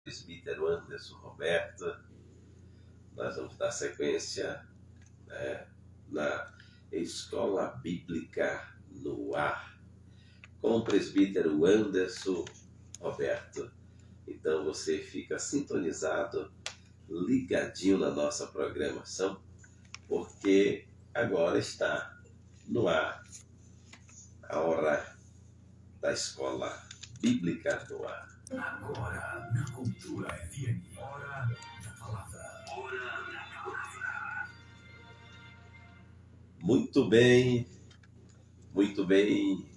Presbítero Anderson Roberto. Nós vamos dar sequência, na Escola Bíblica no Ar, com o presbítero Anderson Roberto. Então você fica sintonizado, ligadinho na nossa programação, porque agora está no ar a hora da Escola Bíblica no Ar. Agora na Cultura FM, Hora da Palavra. Hora da Palavra. Muito bem,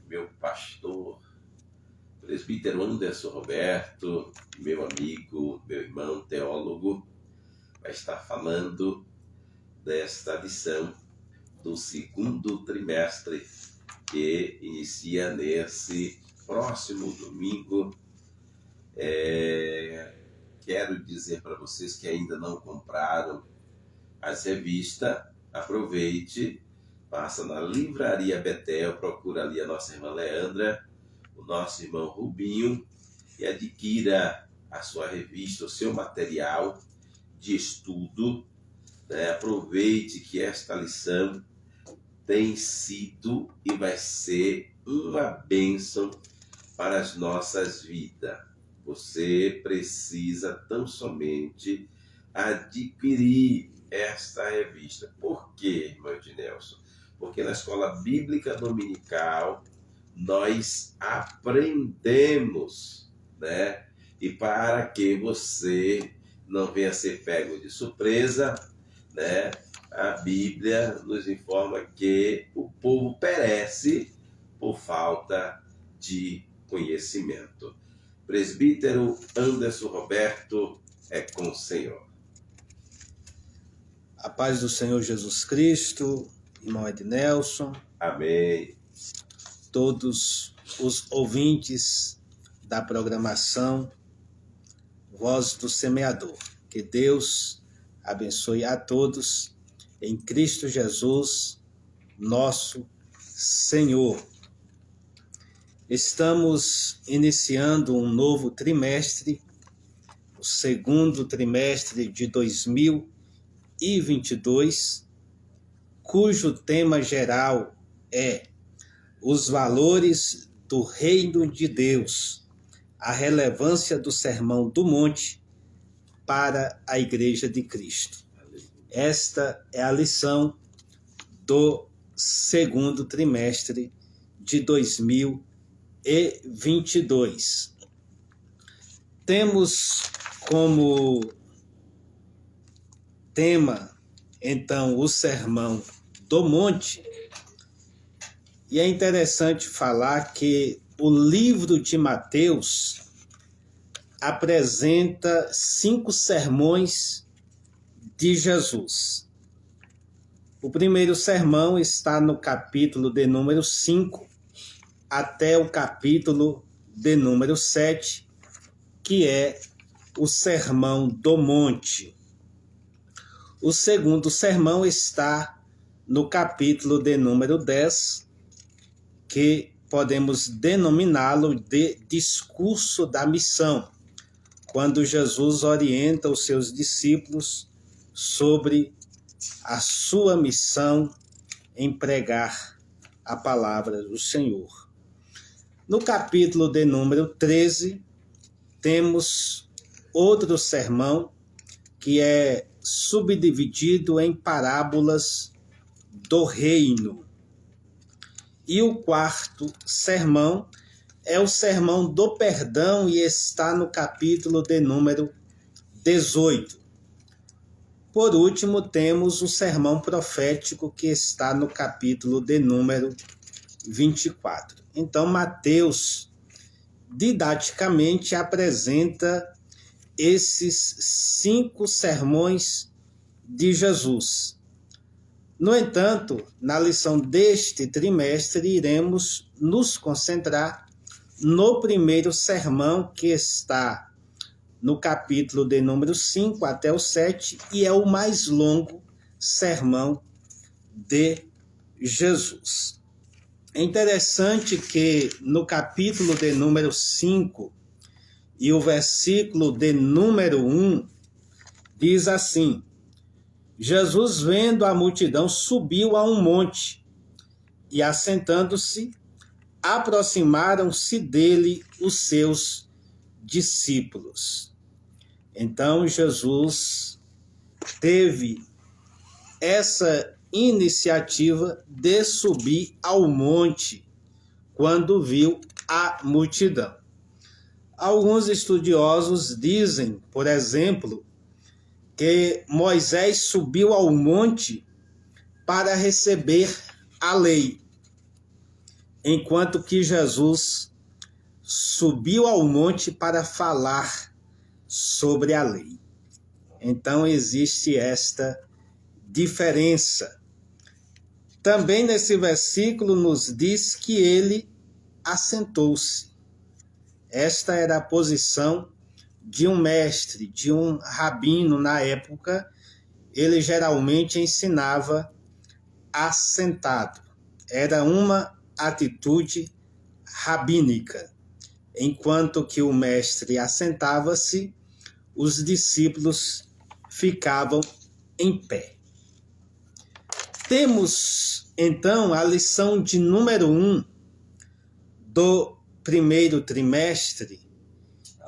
meu pastor, presbítero Anderson Roberto, meu amigo, meu irmão teólogo, vai estar falando desta lição do segundo trimestre, que inicia nesse próximo domingo. Quero dizer para vocês que ainda não compraram as revistas, aproveite, passa na Livraria Betel, procura ali a nossa irmã Leandra, o nosso irmão Rubinho, e adquira a sua revista, o seu material de estudo. Aproveite que esta lição tem sido e vai ser uma bênção para as nossas vidas. Você precisa tão somente adquirir esta revista. Por quê, irmão Ednelson? Porque na Escola Bíblica Dominical nós aprendemos, E para que você não venha ser pego de surpresa, a Bíblia nos informa que o povo perece por falta de conhecimento. Presbítero Anderson Roberto, é com o Senhor. A paz do Senhor Jesus Cristo, irmão Ednelson. Amém. Todos os ouvintes da programação Voz do Semeador. Que Deus abençoe a todos em Cristo Jesus, nosso Senhor. Estamos iniciando um novo trimestre, o segundo trimestre de 2022, cujo tema geral é os valores do Reino de Deus, a relevância do Sermão do Monte para a Igreja de Cristo. Esta é a lição do segundo trimestre de 2022. Temos como tema, então, o Sermão do Monte, e é interessante falar que o livro de Mateus apresenta 5 sermões de Jesus. O primeiro sermão está no capítulo de número 5 até o capítulo de número 7, que é o Sermão do Monte. O segundo sermão está no capítulo de número 10, que podemos denominá-lo de discurso da missão, quando Jesus orienta os seus discípulos sobre a sua missão em pregar a palavra do Senhor. No capítulo de número 13, temos outro sermão que é subdividido em parábolas do reino. E o quarto sermão é o sermão do perdão e está no capítulo de número 18. Por último, temos o sermão profético que está no capítulo de número 24. Então, Mateus didaticamente apresenta esses 5 sermões de Jesus. No entanto, na lição deste trimestre, iremos nos concentrar no primeiro sermão, que está no capítulo de número 5 até o 7, e é o mais longo sermão de Jesus. É interessante que no capítulo de número 5, e o versículo de número 1 diz assim: Jesus, vendo a multidão, subiu a um monte e, assentando-se, aproximaram-se dele os seus discípulos. Então, Jesus teve essa iniciativa de subir ao monte quando viu a multidão. Alguns estudiosos dizem, por exemplo, que Moisés subiu ao monte para receber a lei, enquanto que Jesus subiu ao monte para falar sobre a lei. Então existe esta diferença. Também nesse versículo nos diz que ele assentou-se. Esta era a posição de um mestre, de um rabino na época. Ele geralmente ensinava assentado. Era uma atitude rabínica. Enquanto que o mestre assentava-se, os discípulos ficavam em pé. Temos, então, a lição de número 1 do primeiro trimestre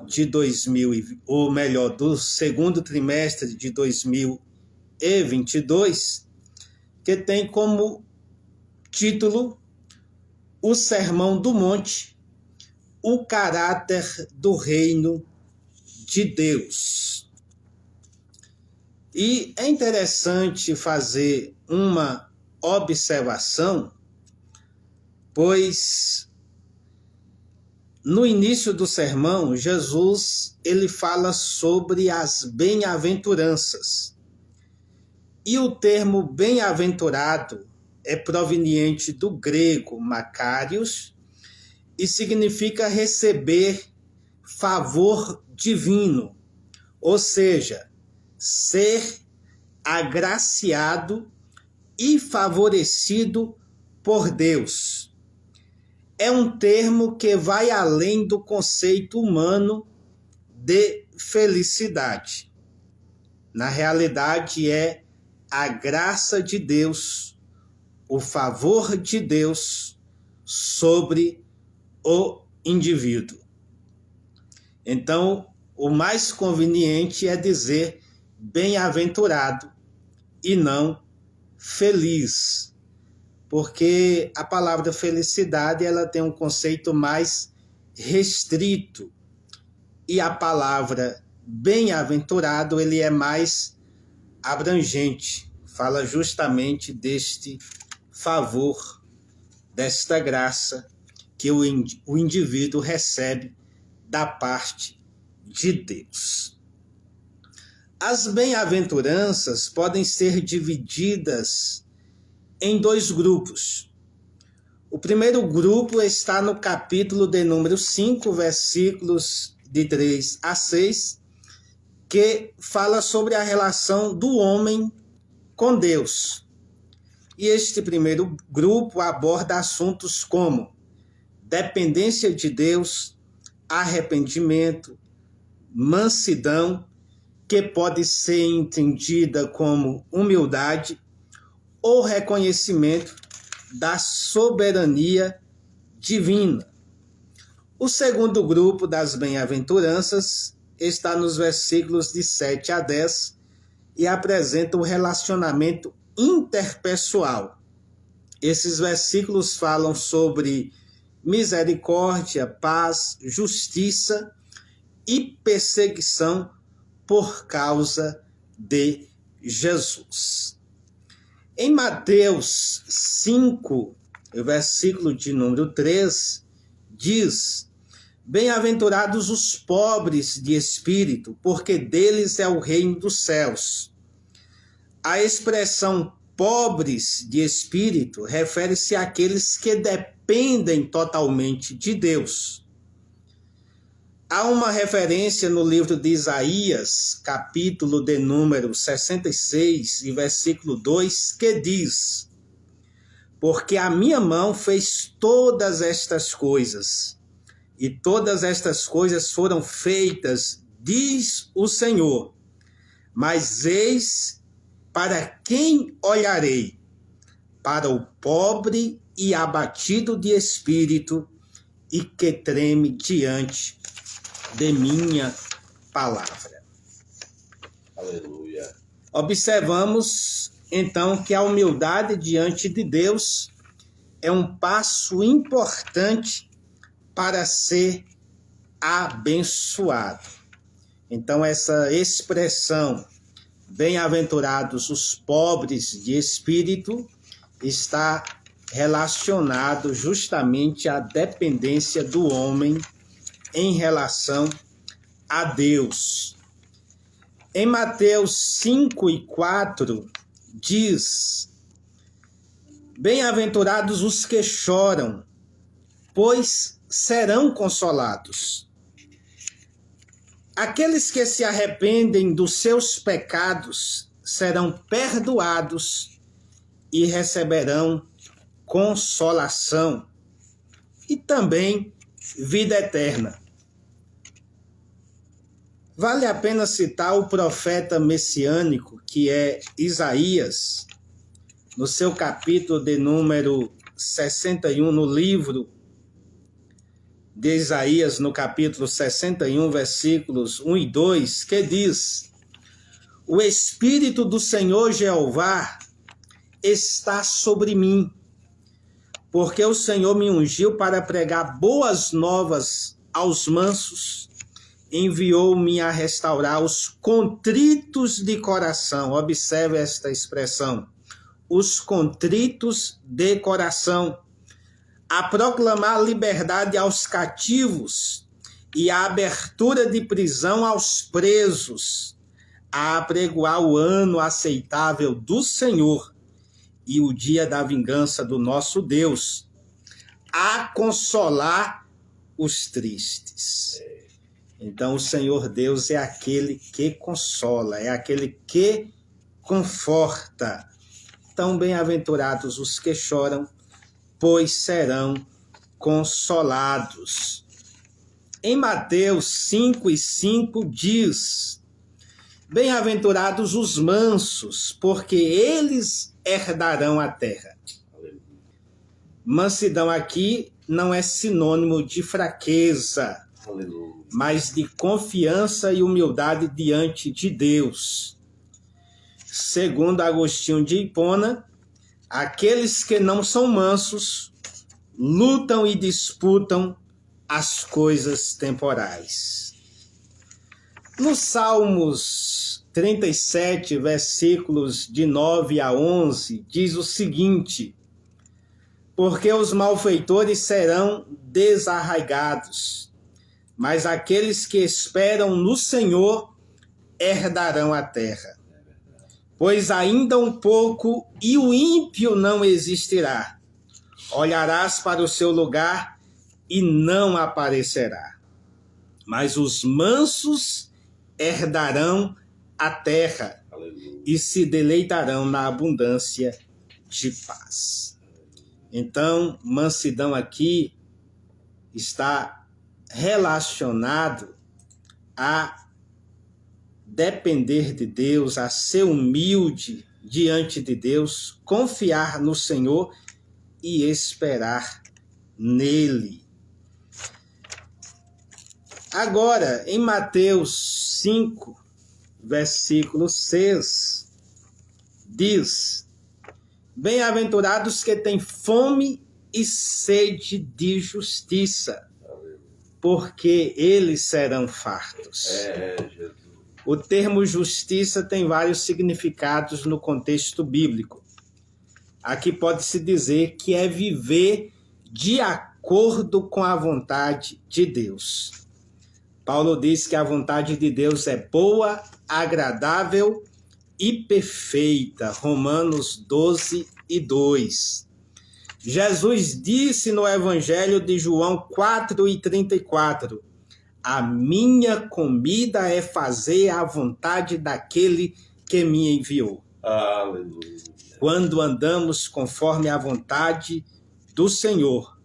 de do segundo trimestre de 2022, que tem como título O Sermão do Monte, o caráter do reino de Deus. E é interessante fazer uma observação, pois no início do sermão, Jesus ele fala sobre as bem-aventuranças. E o termo bem-aventurado é proveniente do grego makarios e significa receber favor divino, ou seja, ser agraciado e favorecido por Deus. É um termo que vai além do conceito humano de felicidade. Na realidade, é a graça de Deus, o favor de Deus sobre o indivíduo. Então, o mais conveniente é dizer bem-aventurado e não feliz, porque a palavra felicidade ela tem um conceito mais restrito e a palavra bem-aventurado ele é mais abrangente, fala justamente deste favor, desta graça que o indivíduo recebe da parte de Deus. As bem-aventuranças podem ser divididas em dois grupos. O primeiro grupo está no capítulo de número 5, versículos de 3 a 6, que fala sobre a relação do homem com Deus. E este primeiro grupo aborda assuntos como dependência de Deus, arrependimento, mansidão, que pode ser entendida como humildade, ou reconhecimento da soberania divina. O segundo grupo das bem-aventuranças está nos versículos de 7 a 10 e apresenta o relacionamento interpessoal. Esses versículos falam sobre misericórdia, paz, justiça e perseguição por causa de Jesus. Em Mateus 5, versículo de número 3, diz: bem-aventurados os pobres de espírito, porque deles é o reino dos céus. A expressão pobres de espírito refere-se àqueles que dependem totalmente de Deus. Há uma referência no livro de Isaías, capítulo de número 66, e versículo 2, que diz: porque a minha mão fez todas estas coisas, E todas estas coisas foram feitas, diz o Senhor. Mas eis para quem olharei? Para o pobre e abatido de espírito, e que treme diante de minha palavra. Aleluia. Observamos, então, que a humildade diante de Deus é um passo importante para ser abençoado. Então, essa expressão, bem-aventurados os pobres de espírito, está relacionado justamente à dependência do homem em relação a Deus. Em Mateus 5:4 diz: bem-aventurados os que choram, pois serão consolados. Aqueles que se arrependem dos seus pecados serão perdoados e receberão consolação e também vida eterna. Vale a pena citar o profeta messiânico, que é Isaías, no seu capítulo de número 61, no livro de Isaías, no capítulo 61, versículos 1 e 2, que diz: o Espírito do Senhor Jeová está sobre mim, porque o Senhor me ungiu para pregar boas novas aos mansos, enviou-me a restaurar os contritos de coração. Observe esta expressão, os contritos de coração, a proclamar liberdade aos cativos e a abertura de prisão aos presos, a apregoar o ano aceitável do Senhor e o dia da vingança do nosso Deus, a consolar os tristes. Então, o Senhor Deus é aquele que consola, é aquele que conforta. Então, bem-aventurados os que choram, pois serão consolados. Em Mateus 5:5 diz: bem-aventurados os mansos, porque eles herdarão a terra. Mansidão aqui não é sinônimo de fraqueza, mas de confiança e humildade diante de Deus. Segundo Agostinho de Hipona, aqueles que não são mansos lutam e disputam as coisas temporais. Nos Salmos 37, versículos de 9 a 11, diz o seguinte: porque os malfeitores serão desarraigados, mas aqueles que esperam no Senhor herdarão a terra. Pois ainda um pouco e o ímpio não existirá. Olharás para o seu lugar e não aparecerá. Mas os mansos herdarão a terra. Aleluia. E se deleitarão na abundância de paz. Então, mansidão aqui está relacionado a depender de Deus, a ser humilde diante de Deus, confiar no Senhor e esperar nele. Agora, em Mateus 5, versículo 6, diz: bem-aventurados que têm fome e sede de justiça, porque eles serão fartos. Jesus. O termo justiça tem vários significados no contexto bíblico. Aqui pode-se dizer que é viver de acordo com a vontade de Deus. Paulo diz que a vontade de Deus é boa, agradável e perfeita. Romanos 12:2. Jesus disse no Evangelho de João 4:34: a minha comida é fazer a vontade daquele que me enviou. Aleluia. Quando andamos conforme a vontade do Senhor,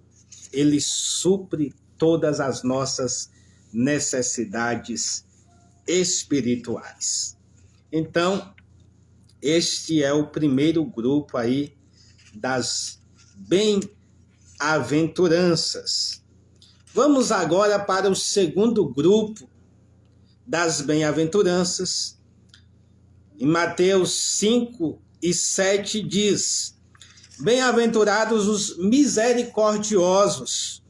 Ele supre todas as nossas necessidades espirituais. Então, este é o primeiro grupo aí das bem-aventuranças. Vamos agora para o segundo grupo das bem-aventuranças. Em Mateus 5:7 diz: Bem-aventurados os misericordiosos,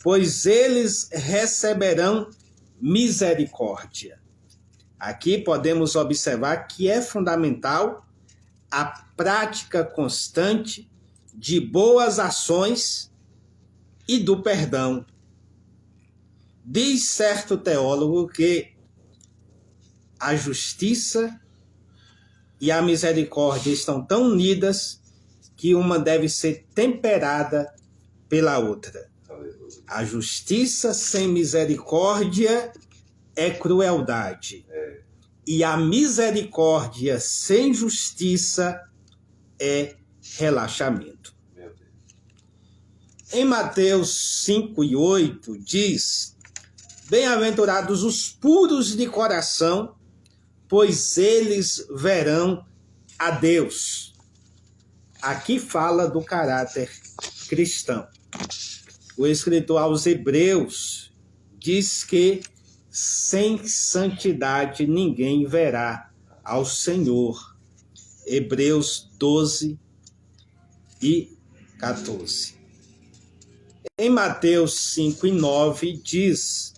pois eles receberão misericórdia. Aqui podemos observar que é fundamental a prática constante de boas ações e do perdão. Diz certo teólogo que a justiça e a misericórdia estão tão unidas que uma deve ser temperada pela outra. A justiça sem misericórdia é crueldade. E a misericórdia sem justiça é relaxamento. Em Mateus 5:8 diz: Bem-aventurados os puros de coração, pois eles verão a Deus. Aqui fala do caráter cristão. O escritor aos Hebreus diz que sem santidade ninguém verá ao Senhor. Hebreus 12:14. Em Mateus 5:9 diz: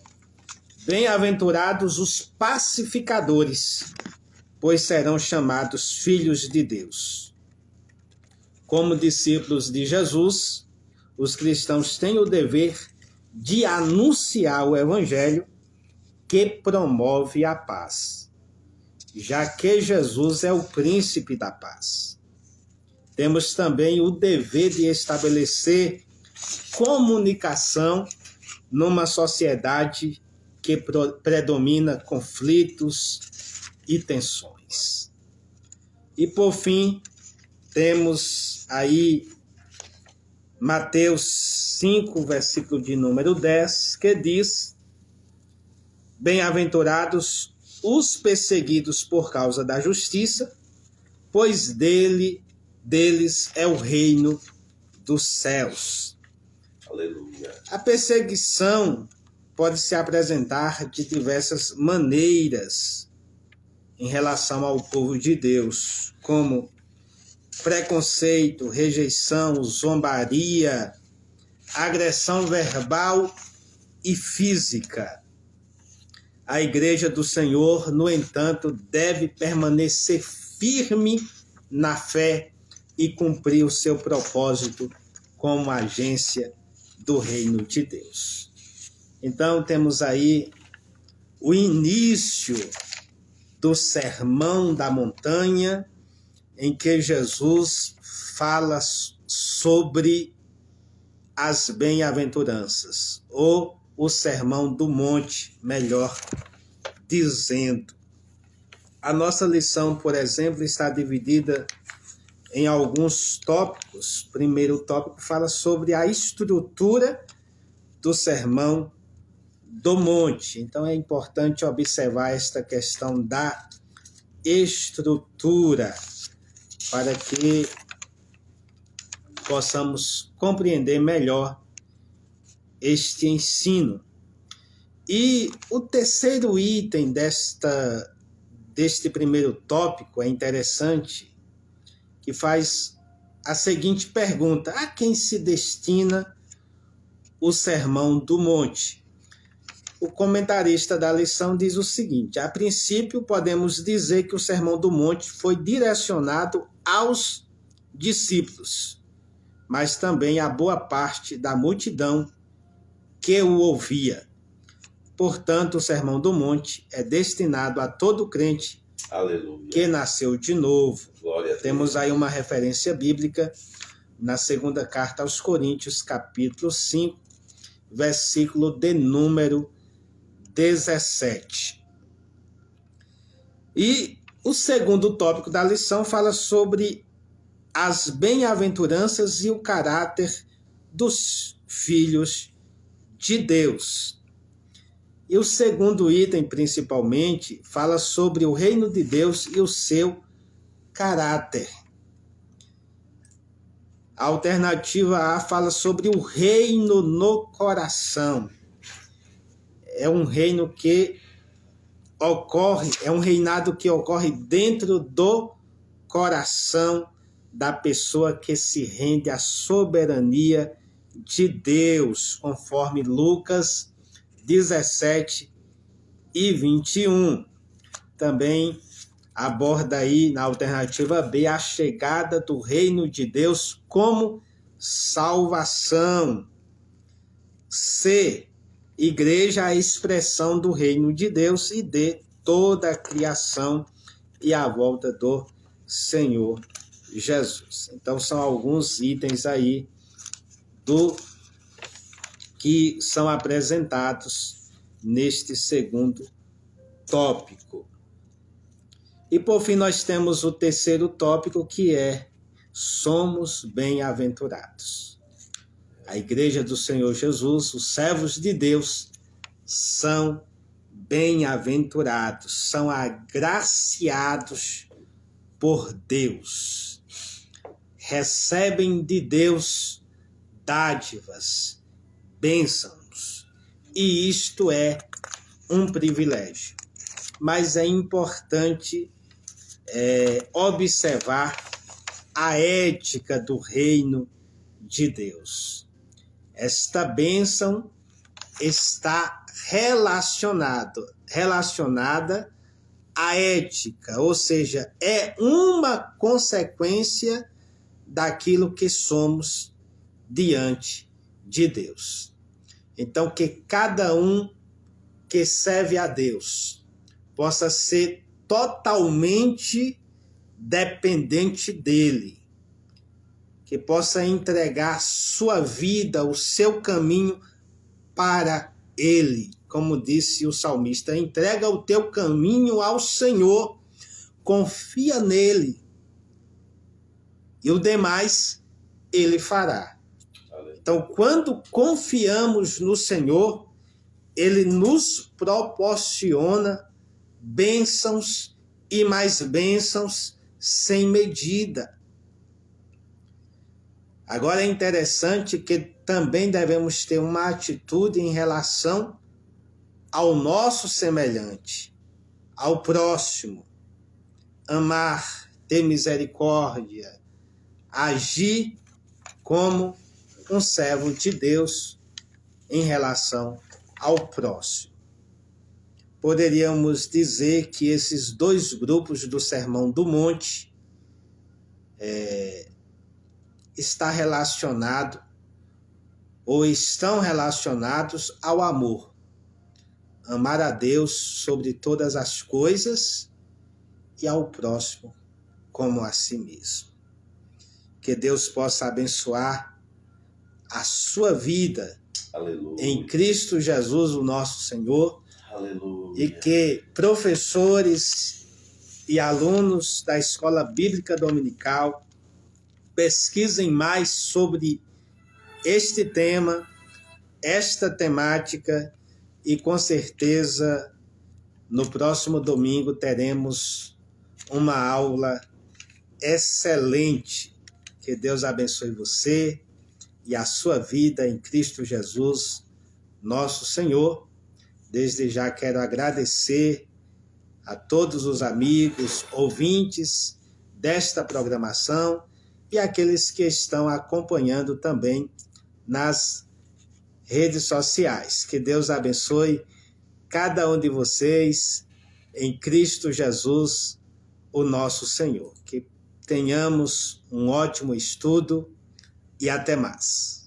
Bem-aventurados os pacificadores, pois serão chamados filhos de Deus. Como discípulos de Jesus, os cristãos têm o dever de anunciar o evangelho que promove a paz, já que Jesus é o príncipe da paz. Temos também o dever de estabelecer comunicação numa sociedade que predomina conflitos e tensões. E por fim, temos aí Mateus 5, versículo de número 10, que diz: Bem-aventurados os perseguidos por causa da justiça, pois deles é o reino dos céus. Aleluia. A perseguição pode se apresentar de diversas maneiras em relação ao povo de Deus, como preconceito, rejeição, zombaria, agressão verbal e física. A Igreja do Senhor, no entanto, deve permanecer firme na fé e cumprir o seu propósito como agência do reino de Deus. Então, temos aí o início do Sermão da Montanha, em que Jesus fala sobre as bem-aventuranças, ou o Sermão do Monte, melhor dizendo. A nossa lição, por exemplo, está dividida em alguns tópicos. O primeiro tópico fala sobre a estrutura do Sermão do Monte. Então é importante observar esta questão da estrutura para que possamos compreender melhor este ensino. E o terceiro item deste primeiro tópico é interessante, que faz a seguinte pergunta: a quem se destina o Sermão do Monte? O comentarista da lição diz o seguinte: a princípio podemos dizer que o Sermão do Monte foi direcionado aos discípulos, mas também a boa parte da multidão que o ouvia. Portanto, o Sermão do Monte é destinado a todo crente Aleluia. Que nasceu de novo. Glória a Deus. Temos aí uma referência bíblica na segunda carta aos Coríntios, capítulo 5, versículo de número 17. E o segundo tópico da lição fala sobre as bem-aventuranças e o caráter dos filhos de Deus. E o segundo item, principalmente, fala sobre o reino de Deus e o seu caráter. A alternativa A fala sobre o reino no coração. É um reino que ocorre, é um reinado que ocorre dentro do coração da pessoa que se rende à soberania de Deus, conforme Lucas 17 e 21. Também aborda aí na alternativa B a chegada do reino de Deus como salvação. C, igreja, a expressão do reino de Deus. E D, toda a criação e a volta do Senhor Jesus. Então são alguns itens aí que são apresentados neste segundo tópico. E por fim nós temos o terceiro tópico, que é: somos bem-aventurados. A igreja do Senhor Jesus, os servos de Deus, são bem-aventurados, são agraciados por Deus. Recebem de Deus dádivas, bênçãos, e isto é um privilégio. Mas é importante observar a ética do reino de Deus. Esta bênção está relacionada à ética, ou seja, é uma consequência daquilo que somos diante de Deus. Então, que cada um que serve a Deus possa ser totalmente dependente dele, que possa entregar sua vida, o seu caminho para ele. Como disse o salmista: entrega o teu caminho ao Senhor, confia nele, e o demais ele fará. Então, quando confiamos no Senhor, ele nos proporciona bênçãos e mais bênçãos sem medida. Agora é interessante que também devemos ter uma atitude em relação ao nosso semelhante, ao próximo. Amar, ter misericórdia, agir como um servo de Deus em relação ao próximo. Poderíamos dizer que esses dois grupos do Sermão do Monte estão relacionados ao amor. Amar a Deus sobre todas as coisas e ao próximo como a si mesmo. Que Deus possa abençoar a sua vida. Aleluia. Em Cristo Jesus, o nosso Senhor. Aleluia. E que professores e alunos da Escola Bíblica Dominical pesquisem mais sobre este tema, esta temática, e com certeza no próximo domingo teremos uma aula excelente. Que Deus abençoe você e a sua vida em Cristo Jesus, nosso Senhor. Desde já quero agradecer a todos os amigos, ouvintes desta programação e aqueles que estão acompanhando também nas redes sociais. Que Deus abençoe cada um de vocês em Cristo Jesus, o nosso Senhor. Que tenhamos um ótimo estudo e até mais.